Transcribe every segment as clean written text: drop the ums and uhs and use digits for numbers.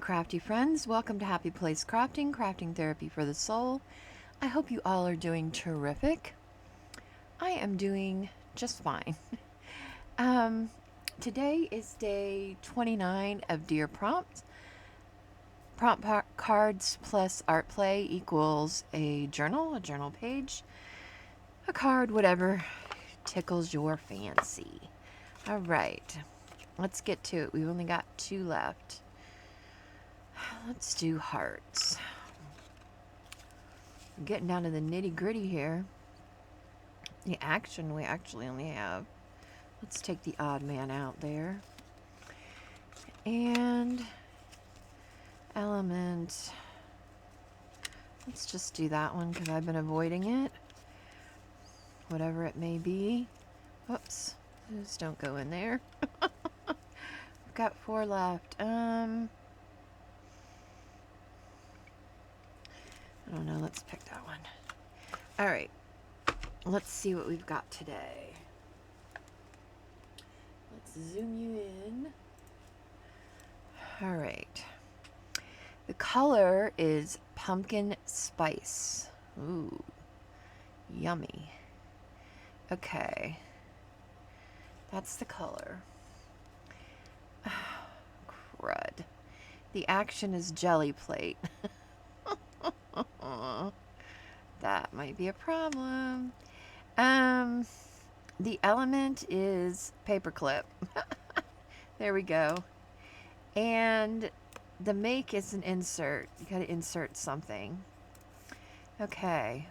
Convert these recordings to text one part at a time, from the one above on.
crafty friends. Welcome to Happy Place Crafting, crafting therapy for the soul. I hope you all are doing terrific. I am doing just fine. Today is day 29 of Dear Prompt. Cards plus art play equals a journal page, a card, whatever tickles your fancy. All right, let's get to it. We've only got 2 left. Let's do hearts. I'm getting down to the nitty gritty here. The action we actually only have. Let's take the odd man out there. And element. Let's just do that one because I've been avoiding it. Whatever it may be. Whoops. Just don't go in there. We've got 4 left. I don't know, let's pick that one. All right, let's see what we've got today. Let's zoom you in. All right. The color is pumpkin spice. Ooh, yummy. Okay, that's the color. Crud. The action is jelly plate. That might be a problem. The element is paperclip. There we go. And the make is an insert. You gotta insert something. Okay.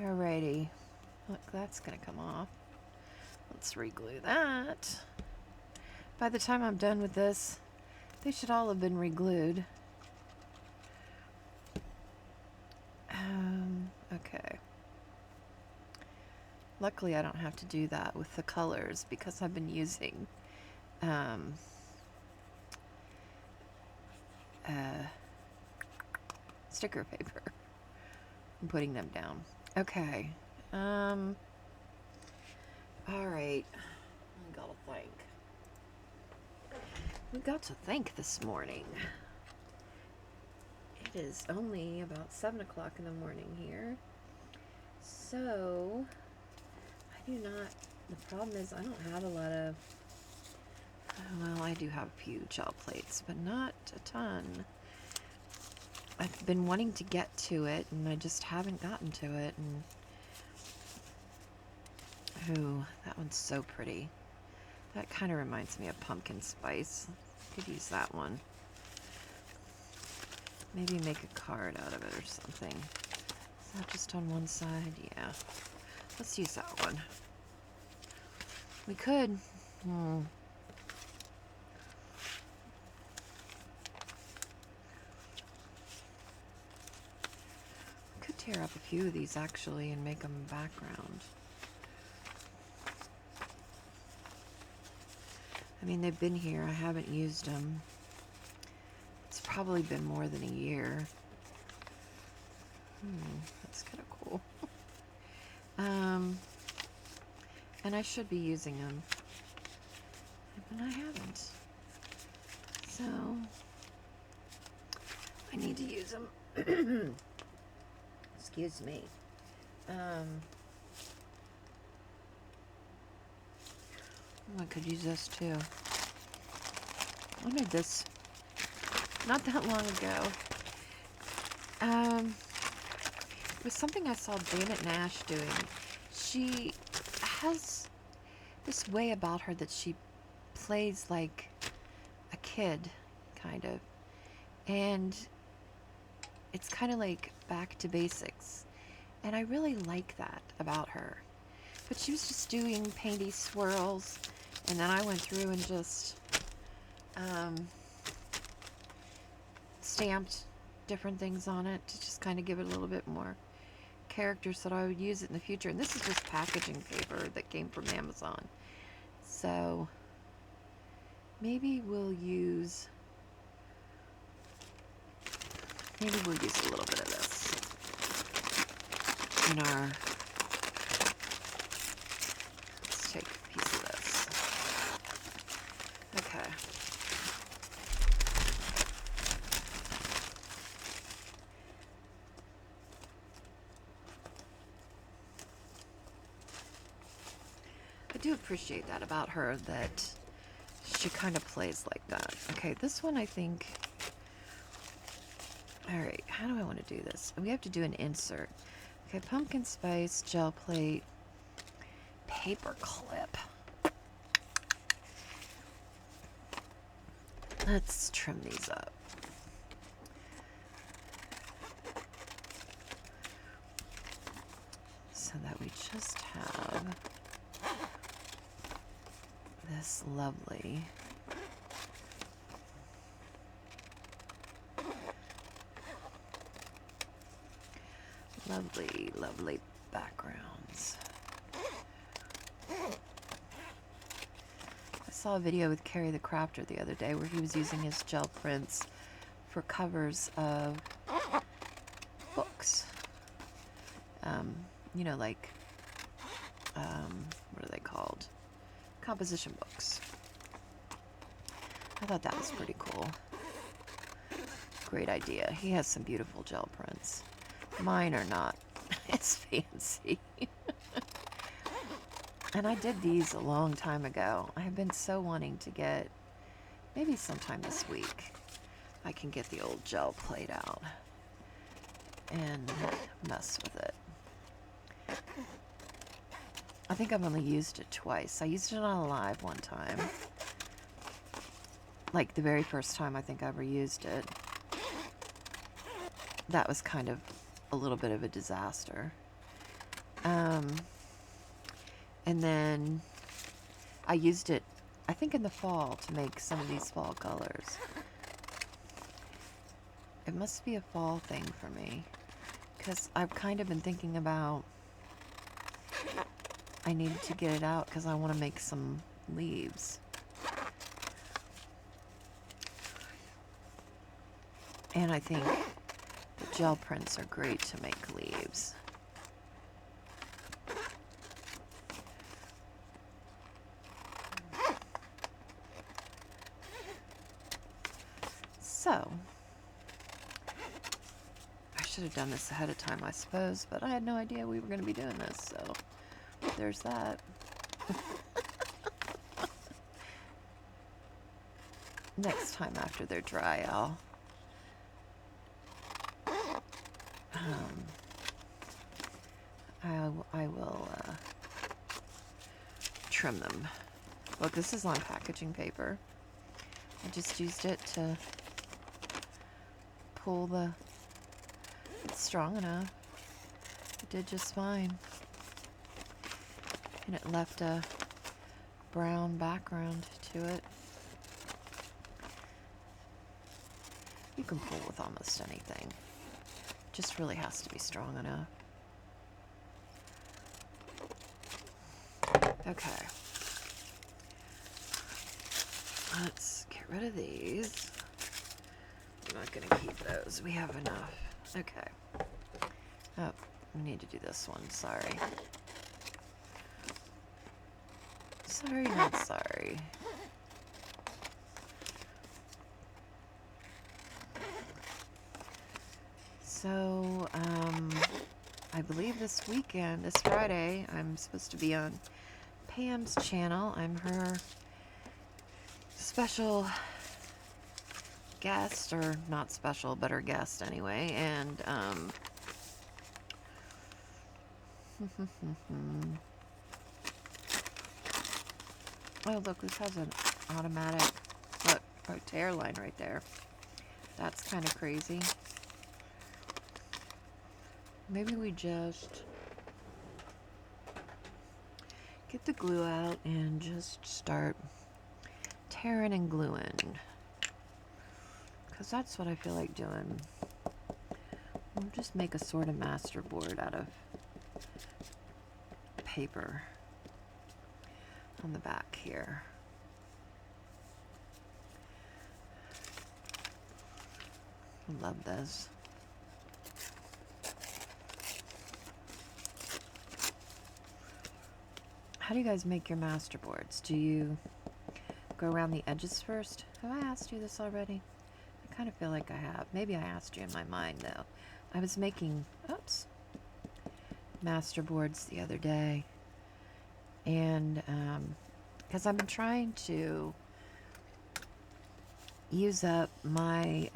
Alrighty. Look, that's gonna come off. Let's reglue that. By the time I'm done with this, they should all have been reglued. Okay. Luckily, I don't have to do that with the colors because I've been using sticker paper and putting them down. Okay. All right. We got to think this morning. It is only about 7 o'clock in the morning here. So, I do not, the problem is I don't have a lot of, well, I do have a few gel plates, but not a ton. I've been wanting to get to it, and I just haven't gotten to it, and, ooh, that one's so pretty. That kind of reminds me of pumpkin spice. Could use that one. Maybe make a card out of it or something. Is that just on one side? Yeah. Let's use that one. We could. Could tear up a few of these actually and make them background. I mean, they've been here. I haven't used them. It's probably been more than a year. That's kind of cool. And I should be using them, but I haven't. So I need to use them. Excuse me. I could use this too. I made this not that long ago. It was something I saw Janet Nash doing. She has this way about her that she plays like a kid, kind of. And it's kind of like back to basics. And I really like that about her. But she was just doing painty swirls. And then I went through and just stamped different things on it to just kind of give it a little bit more character so that I would use it in the future. And this is just packaging paper that came from Amazon. So maybe we'll use a little bit of this in our, let's take a piece of this. Okay. do appreciate that about her, that she kind of plays like that. Okay, this one I think... Alright, how do I want to do this? We have to do an insert. Okay, pumpkin spice, gel plate, paper clip. Let's trim these up. So that we just have this lovely lovely backgrounds. I saw a video with Carrie the Crafter the other day where he was using his gel prints for covers of books. You know, like, what are they called? Composition books. I thought that was pretty cool. Great idea. He has some beautiful gel prints. Mine are not as fancy. And I did these a long time ago. I have been so wanting to get, maybe sometime this week, I can get the old gel plate out and mess with it. I think I've only used it twice. I used it on a live one time. Like the very first time I think I ever used it. That was kind of a little bit of a disaster. And then I used it, I think in the fall, to make some of these fall colors. It must be a fall thing for me, because I've kind of been thinking about, I need to get it out because I want to make some leaves. And I think the gel prints are great to make leaves. So, I should have done this ahead of time, I suppose, but I had no idea we were going to be doing this, so there's that. Next time after they're dry, I will trim them. Look, this is on packaging paper. I just used it to pull the... It's strong enough. It did just fine. And it left a brown background to it. You can pull with almost anything. Just really has to be strong enough. Okay. Let's get rid of these. I'm not going to keep those. We have enough. Okay. Oh, we need to do this one. Sorry. Sorry, not sorry. So, I believe this weekend, this Friday, I'm supposed to be on Pam's channel. I'm her special guest, or not special, but her guest anyway, and, oh, look, this has an automatic, look, a tear line right there. That's kind of crazy. Maybe we just get the glue out and just start tearing and gluing. Because that's what I feel like doing. We'll just make a sort of masterboard out of paper on the back here. I love this. How do you guys make your masterboards? Do you go around the edges first? Have I asked you this already? I kind of feel like I have. Maybe I asked you in my mind, though. I was making, oops, masterboards the other day, And because I've been trying to use up my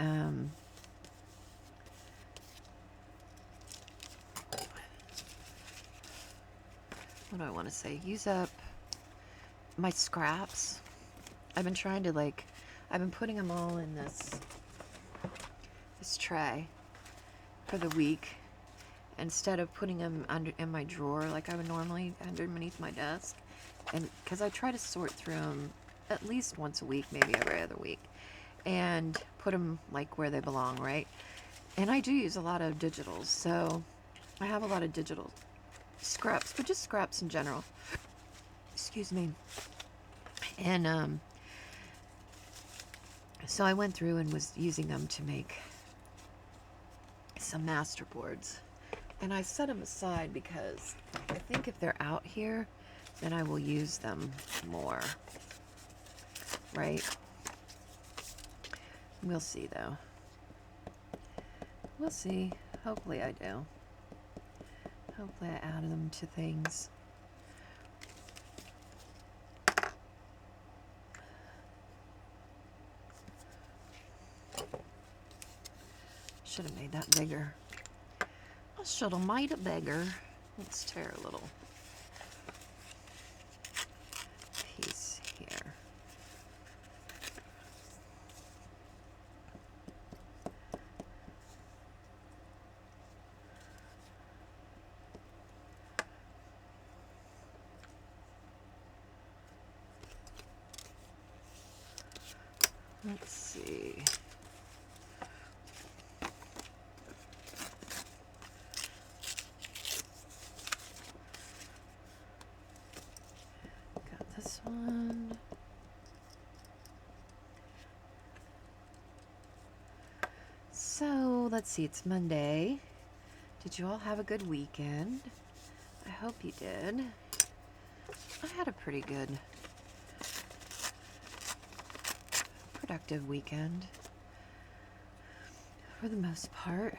what do I want to say? Use up my scraps. I've been trying to I've been putting them all in this tray for the week instead of putting them in my drawer like I would normally underneath my desk. And because I try to sort through them at least once a week, maybe every other week, and put them like where they belong, right? And I do use a lot of digitals, so I have a lot of digital scraps, but just scraps in general. Excuse me. And so I went through and was using them to make some master boards. And I set them aside because I think if they're out here, then I will use them more. Right? We'll see, though. We'll see. Hopefully I do. Hopefully I add them to things. Should have made that bigger. I should have made it bigger. Let's tear a little piece here. Let's see. Got this one. So, let's see, it's Monday. Did you all have a good weekend? I hope you did. I had a pretty good, productive weekend for the most part.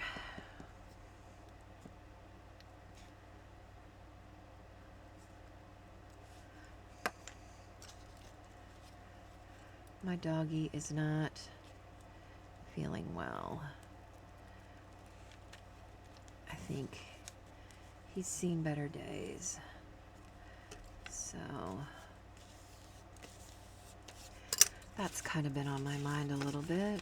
My doggy is not feeling well. I think he's seen better days. So that's kind of been on my mind a little bit.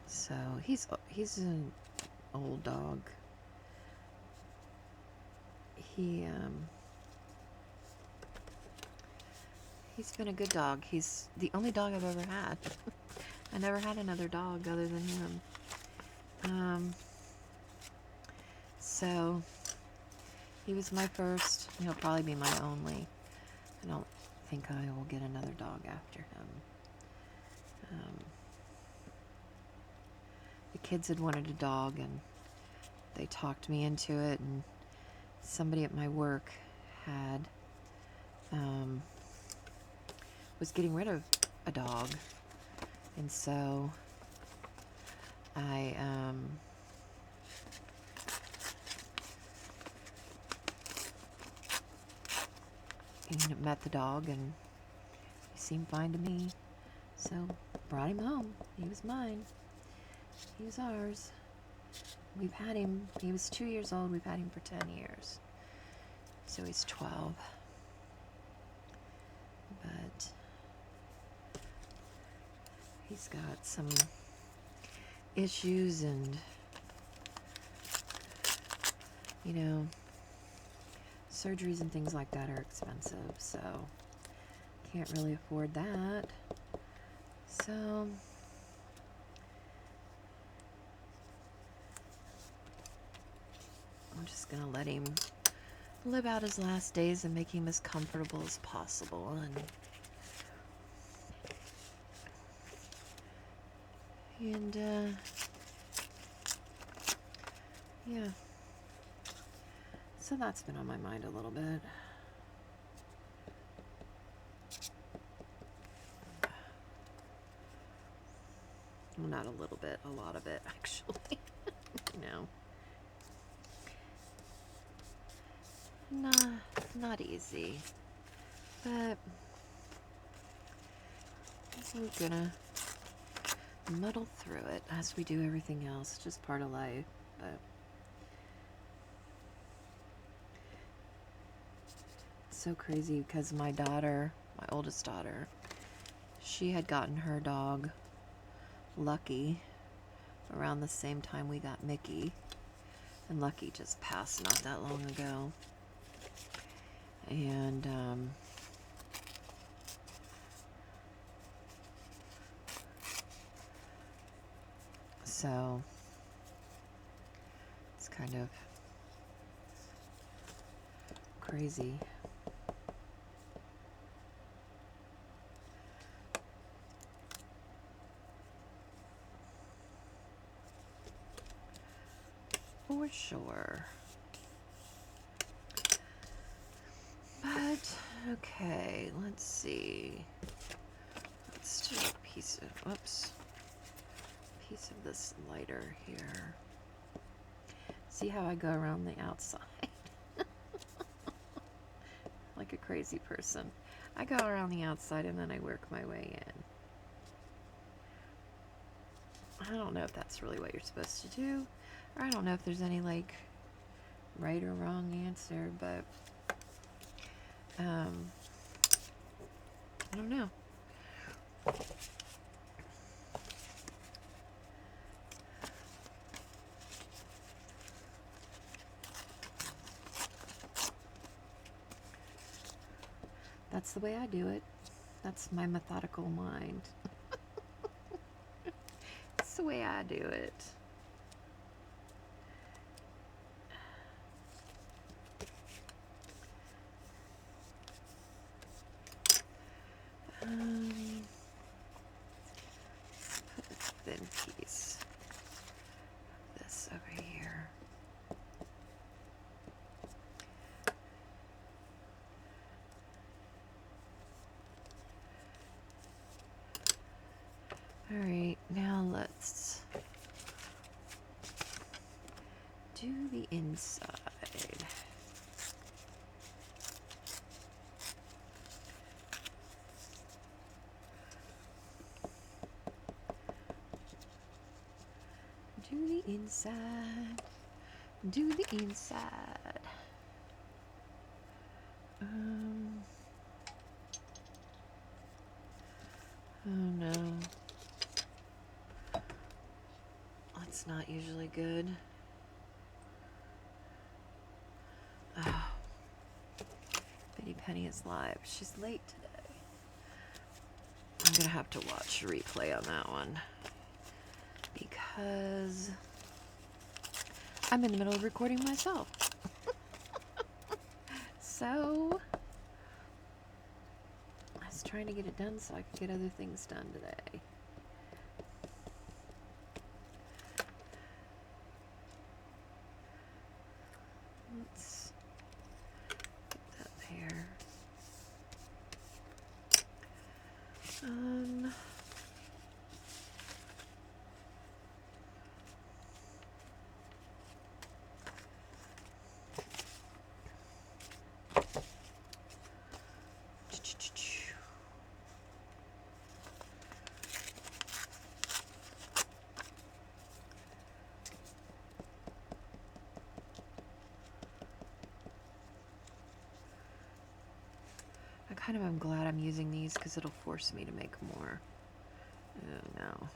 So he's an old dog. He's been a good dog. He's the only dog I've ever had. I never had another dog other than him. So he was my first. He'll probably be my only. I don't think I will get another dog after him. The kids had wanted a dog, and they talked me into it, and somebody at my work had was getting rid of a dog, and so I met the dog, and he seemed fine to me, so brought him home. He was mine. He was ours. We've had him, he was 2 years old, we've had him for 10 years. So he's 12. But he's got some issues, and, surgeries and things like that are expensive, so can't really afford that. So I'm just gonna let him live out his last days and make him as comfortable as possible. And yeah. So that's been on my mind a little bit. Well, not a little bit, a lot of it, actually. You know. Not easy. But we're gonna muddle through it as we do everything else. It's just part of life. But it's so crazy because my daughter, my oldest daughter, she had gotten her dog Lucky around the same time we got Mickey. And Lucky just passed not that long ago. And so it's kind of crazy. For sure. But, okay, let's see. Let's do a piece of, whoops, piece of this lighter here. See how I go around the outside? Like a crazy person. I go around the outside and then I work my way in. I don't know if that's really what you're supposed to do. Or I don't know if there's any, like, right or wrong answer, but I don't know. That's the way I do it. That's my methodical mind. That's the way I do it. Put a thin piece of this over here. All right, now let's do the inside. Do the inside. Do the inside. Oh no. That's not usually good. Oh. Bitty Penny is live. She's late today. I'm gonna have to watch a replay on that one. Because I'm in the middle of recording myself. So I was trying to get it done so I could get other things done today. Let's get that there. I'm glad I'm using these because it'll force me to make more. Oh no.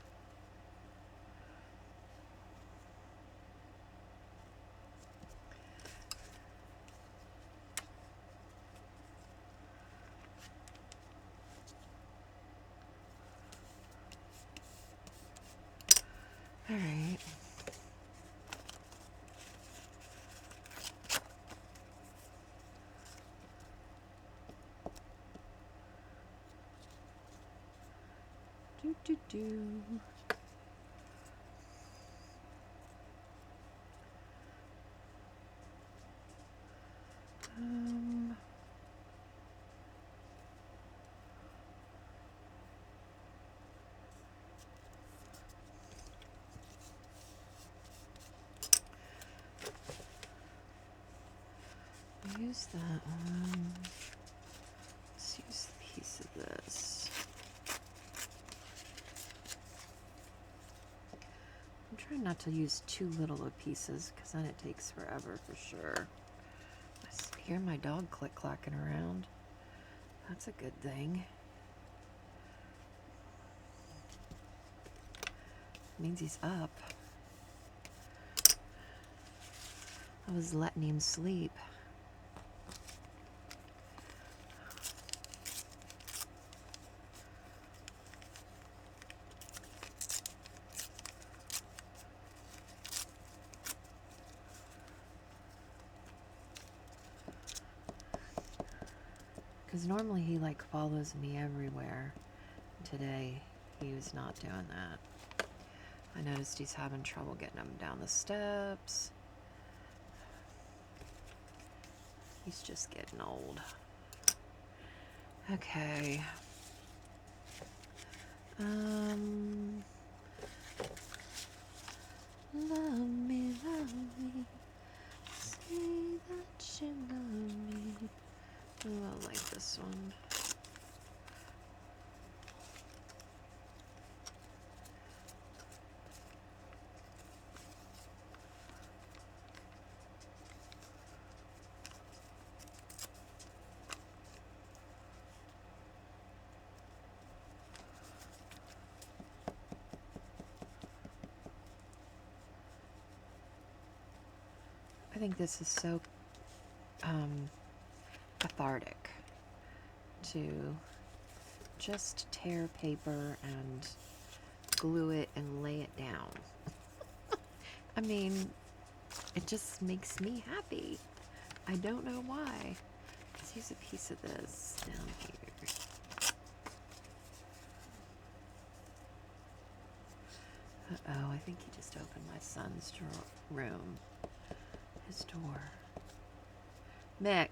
All right. Do. use that one. Let's use a piece of this. I'm trying not to use too little of pieces because then it takes forever for sure. I hear my dog click-clacking around. That's a good thing. Means he's up. I was letting him sleep. Because normally he like follows me everywhere. Today he was not doing that. I noticed he's having trouble getting him down the steps. He's just getting old. Okay. Love me, say that you love me. Oh, I like this one. I think this is so cathartic to just tear paper and glue it and lay it down. I mean, it just makes me happy. I don't know why. Let's use a piece of this down here. Uh-oh, I think he just opened my son's room. His door. Mick.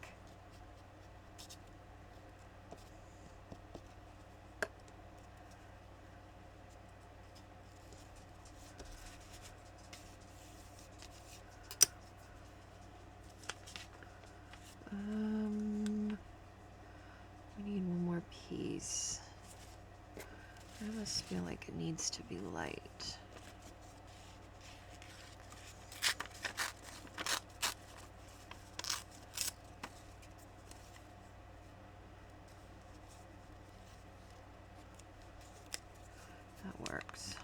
We need one more piece. I almost feel like it needs to be light. That works.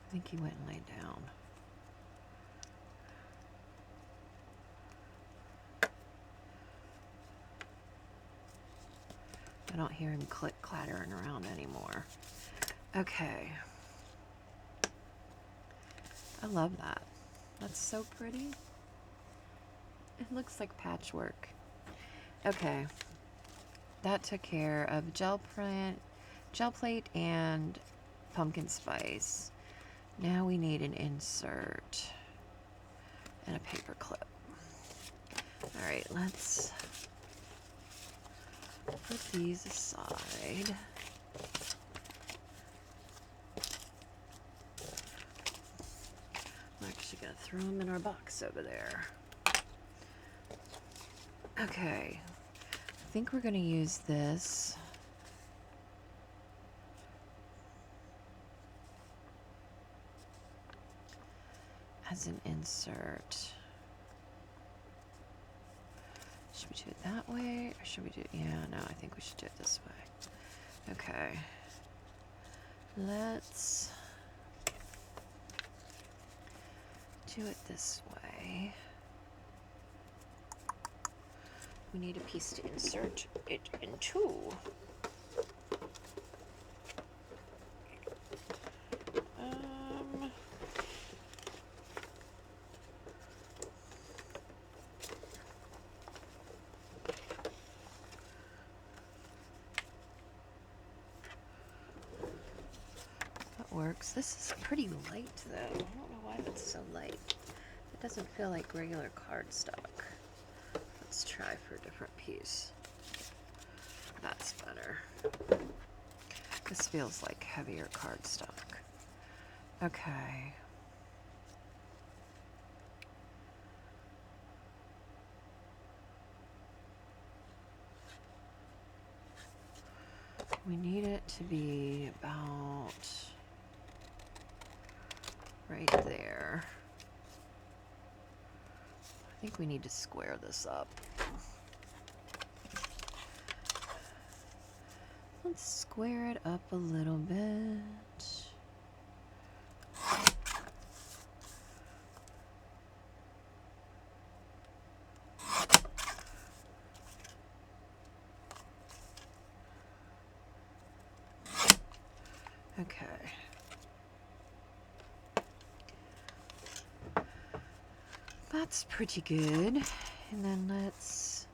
I think he went and laid down. I don't hear him clattering around anymore. Okay. I love that. That's so pretty. It looks like patchwork. Okay. That took care of gel plate and pumpkin spice. Now we need an insert and a paper clip. All right, let's put these aside. I'm actually gonna throw them in our box over there. Okay, I think we're gonna use this. As an insert. Should we do it that way, or should we do it? Yeah, no, I think we should do it this way. Okay. Let's do it this way. We need a piece to insert it into. Works. This is pretty light though. I don't know why it's so light. It doesn't feel like regular cardstock. Let's try for a different piece. That's better. This feels like heavier cardstock. Okay. We need it to be about right there. I think we need to square this up. Let's square it up a little bit. Okay. That's pretty good. And then let's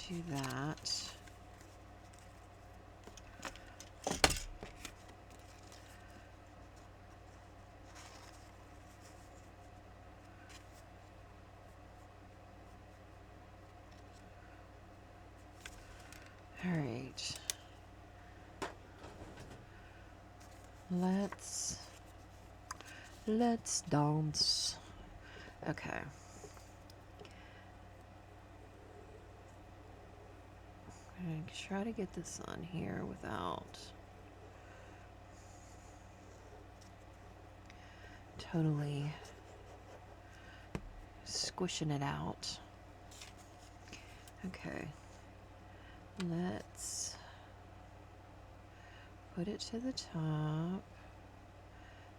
do that. All right. Let's dance. Okay. I'm gonna try to get this on here without totally squishing it out. Okay. Let's put it to the top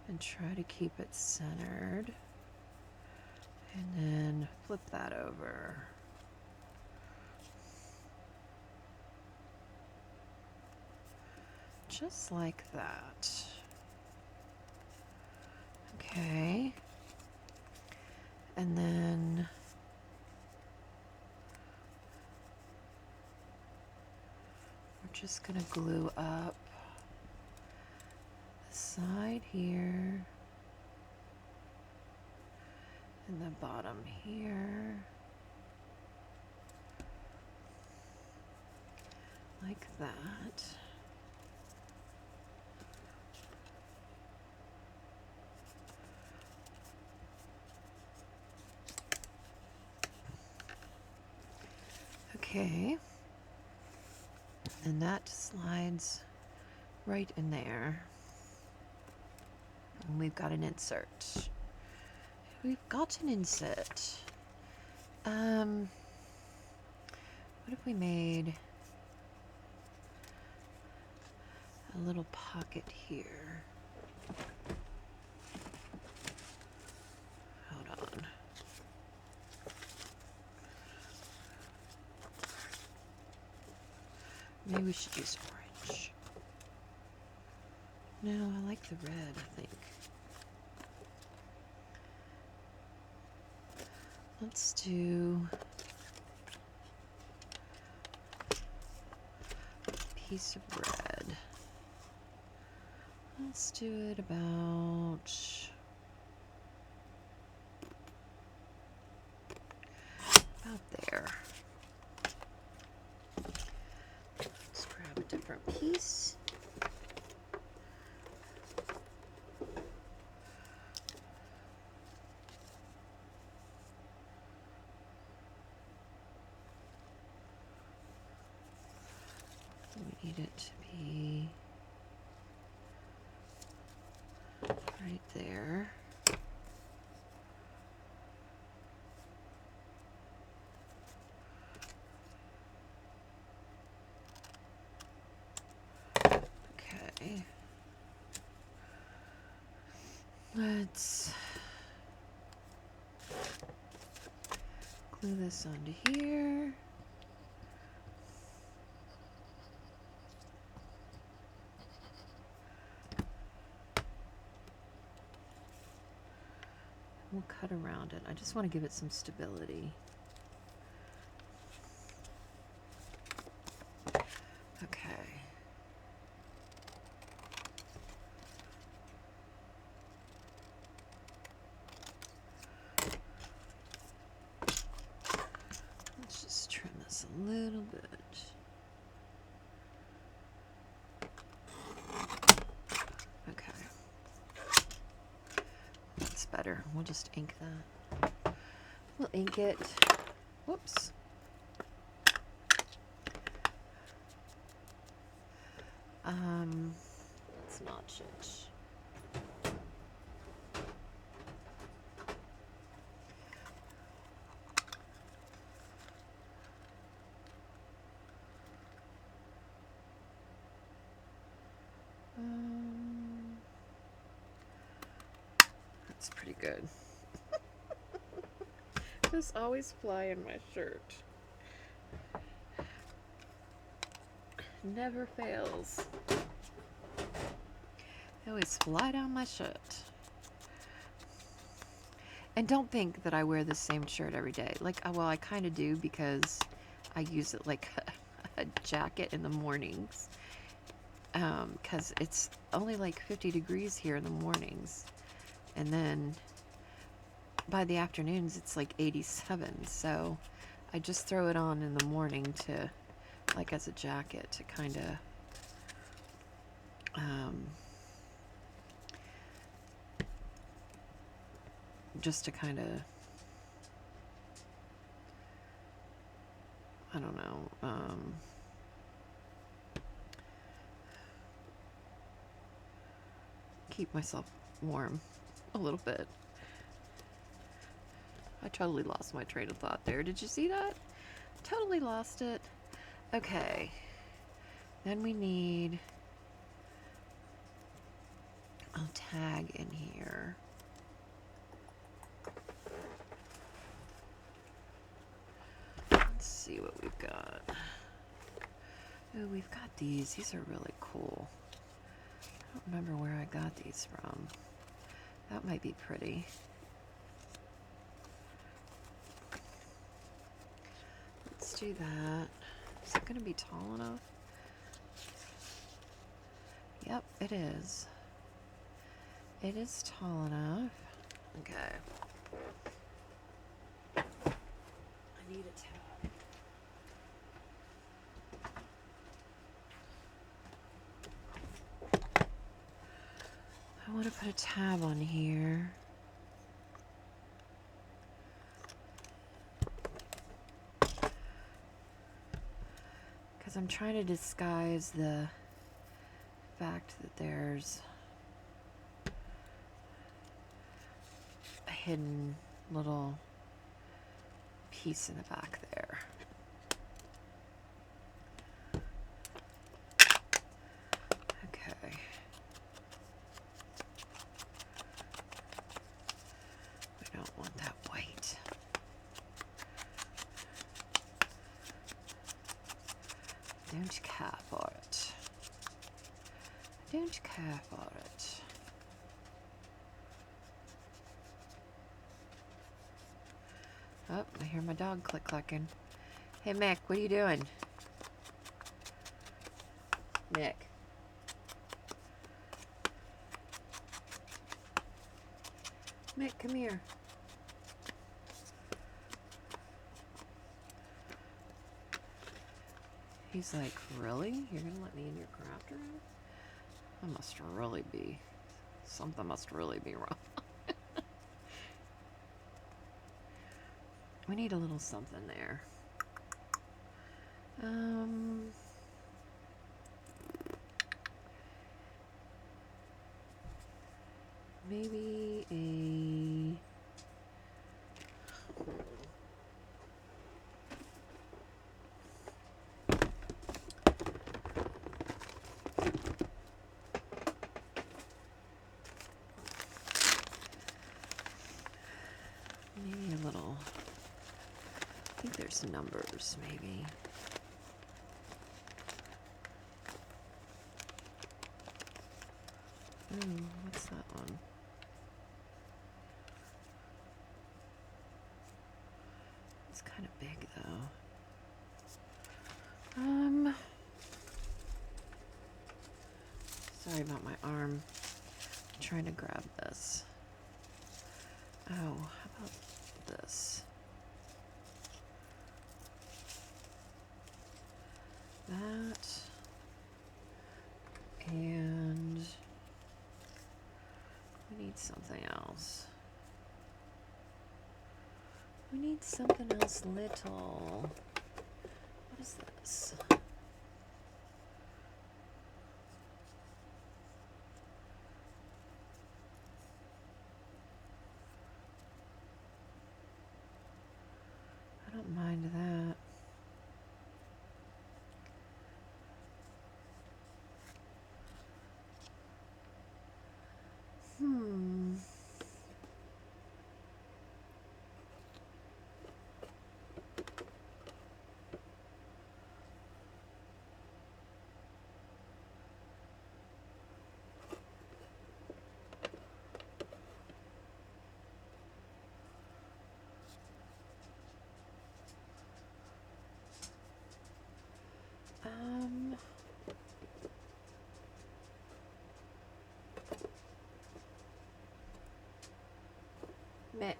and try to keep it centered. And then flip that over. Just like that. Okay. And then we're just gonna glue up the side here and the bottom here. Like that. Okay. And that slides right in there. And we've got an insert. We've got an insert. What if we made a little pocket here? Hold on. Maybe we should use orange. No, I like the red, I think. Let's do a piece of red. Let's do it about there. Let's grab a different piece. We need it to be right there. Okay. Let's glue this onto here. We'll cut around it. I just want to give it some stability. Okay. Let's just trim this a little bit. Okay. That's better. We'll just ink that. We'll ink it. Whoops. Let's notch it. That's pretty good. This always fly in my shirt. Never fails. They always fly down my shirt. And don't think that I wear the same shirt every day. Like, well, I kind of do because I use it like a jacket in the mornings. Because it's only like 50 degrees here in the mornings. And then by the afternoons, it's like 87. So I just throw it on in the morning to, like, as a jacket to kind of, just to kind of, I don't know, keep myself warm a little bit. I totally lost my train of thought there. Did you see that? Totally lost it. Okay. Then we need a tag in here. Let's see what we've got. Oh, we've got these. These are really cool. I don't remember where I got these from. That might be pretty. Let's do that. Is it going to be tall enough? Yep, it is. It is tall enough. Okay. I need a tab. I want to put a tab on here. Because I'm trying to disguise the fact that there's a hidden little piece in the back there. Okay. We don't want that white. Don't care for it. Don't care for it. Oh, I hear my dog click-clacking. Hey, Mick, what are you doing? Mick. Mick, come here. He's like, really? You're gonna let me in your craft room? That must really be... Something must really be wrong. We need a little something there. Maybe a... Maybe a little... I think there's numbers, maybe. Ooh, what's that one? It's kind of big, though. Sorry about my arm. I'm trying to grab this. Oh, how about this? something else. We need something else little. What is this? I don't mind that. Mick.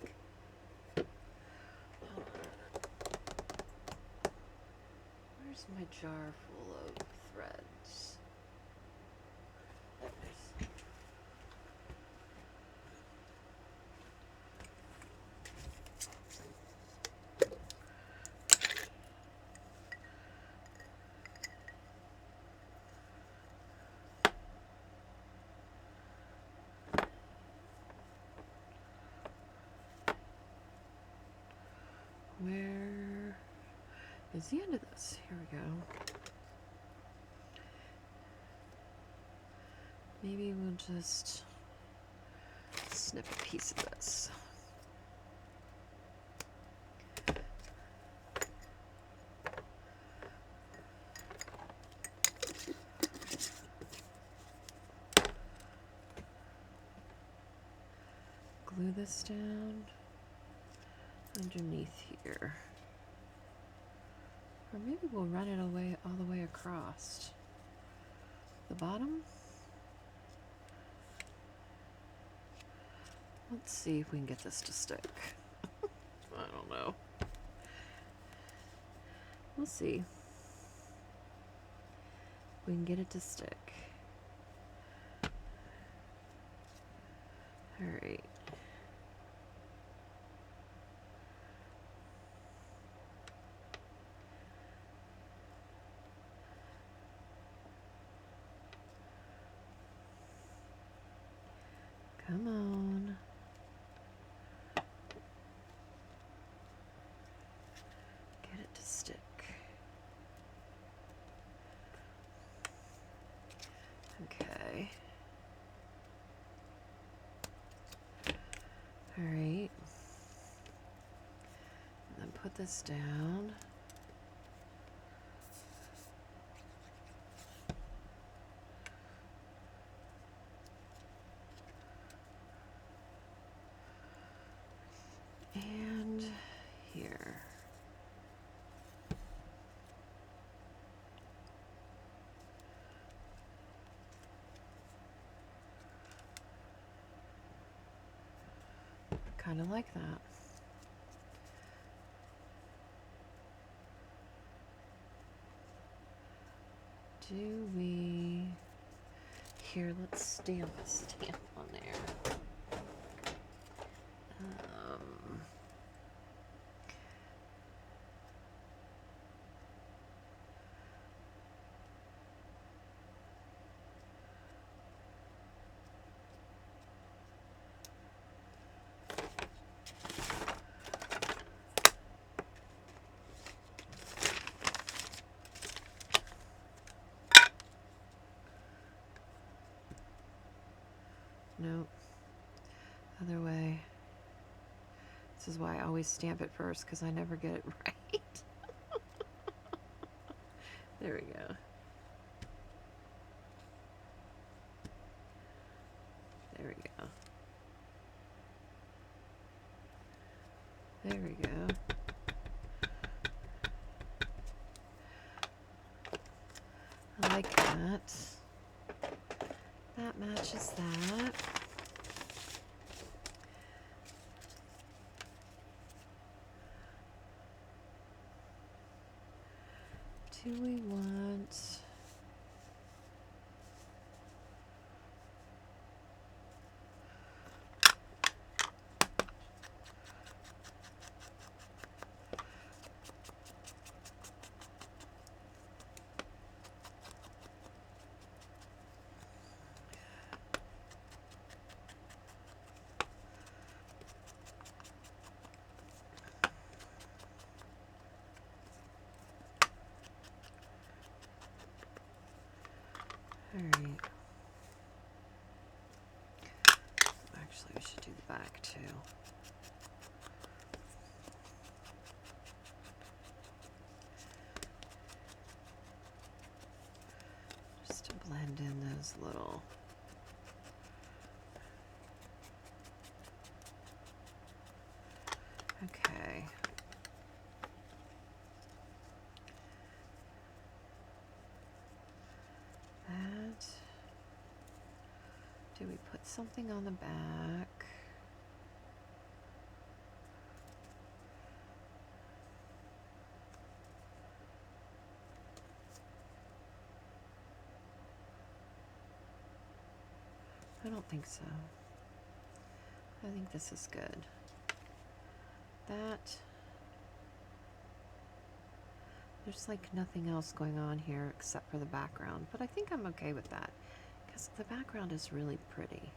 Where's my jar full of threads? Where is the end of this? Here we go. Maybe we'll just snip a piece of this. Glue this down underneath here. Or maybe we'll run it away all the way across the bottom. Let's see if we can get this to stick. I don't know. We'll see. We can get it to stick. All right. Come on. Get it to stick. Okay. All right. And then put this down. And here. Kind of like that. Do we... Here, let's stamp a stamp on there. Nope. Other way. This is why I always stamp it first, because I never get it right. There we go. There we go. There we go. I like that. That matches that. Do we want... Alright. Actually, we should do the back too. Just to blend in those little... Okay. That. Do we put something on the back? I don't think so. I think this is good. That. There's like nothing else going on here except for the background, but I think I'm okay with that because the background is really pretty.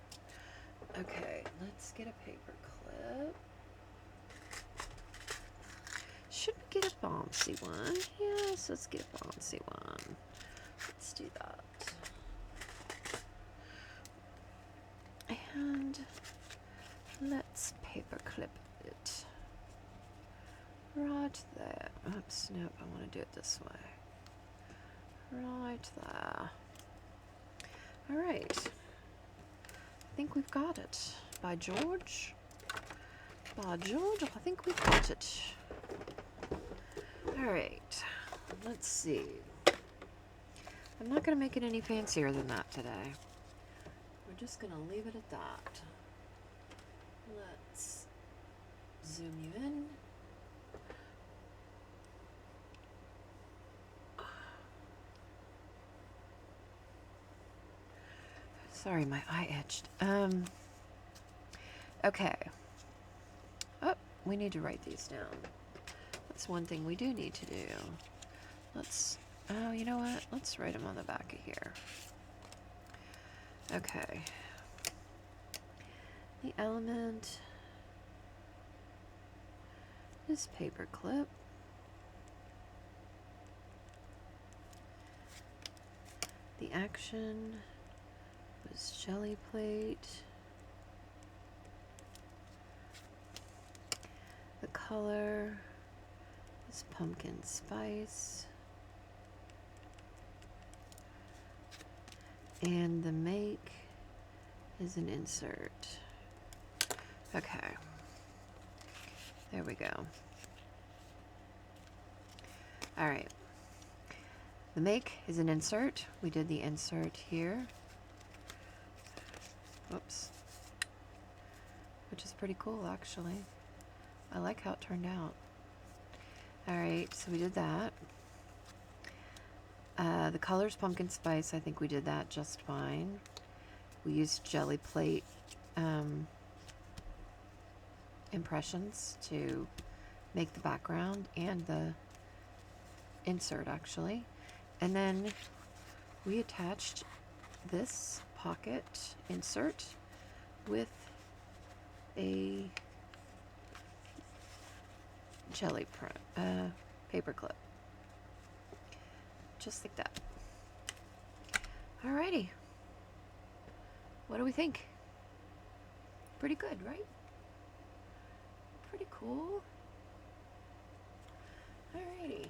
Okay, let's get a paper clip. Should we get a bouncy one? Yes, let's get a bouncy one. Let's do that. And let's paper clip it right there. Oops, nope, I want to do it this way. Right there. All right. I think we've got it. By George. By George, I think we've got it. All right. Let's see. I'm not going to make it any fancier than that today. We're just going to leave it at that. Let's zoom you in. Sorry, my eye itched. Okay. Oh, we need to write these down. That's one thing we do need to do. Let's, oh, you know what? Let's write them on the back of here. Okay. The element is paper clip. The action was jelly plate. The color is pumpkin spice. And the make is an insert. Okay. There we go. All right. The make is an insert. We did the insert here. Whoops. Which is pretty cool, actually. I like how it turned out. All right, so we did that. The color's pumpkin spice. I think we did that just fine. We used jelly plate impressions to make the background and the insert, actually. And then we attached this pocket insert with a jelly paper clip. Just like that. Alrighty. What do we think? Pretty good, right? Pretty cool. Alrighty.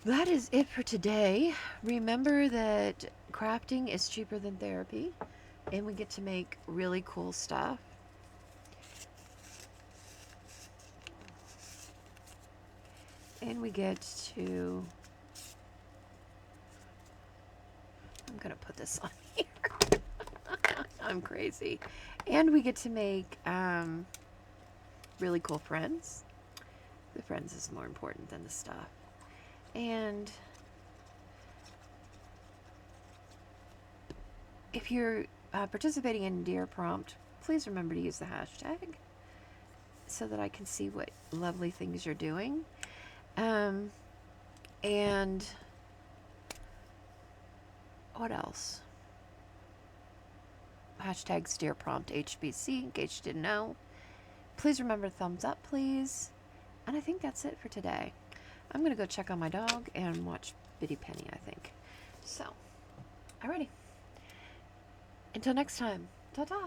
That is it for today. Remember that crafting is cheaper than therapy, and we get to make really cool stuff. And we get to... I'm going to put this on here. I'm crazy. And we get to make really cool friends. The friends is more important than the stuff. And if you're participating in Dear Prompt, please remember to use the hashtag so that I can see what lovely things you're doing. And what else? Hashtags Dear Prompt HBC, in case you didn't know. Please remember thumbs up, please. And I think that's it for today. I'm going to go check on my dog and watch Bitty Penny, I think. So, alrighty. Until next time. Ta ta!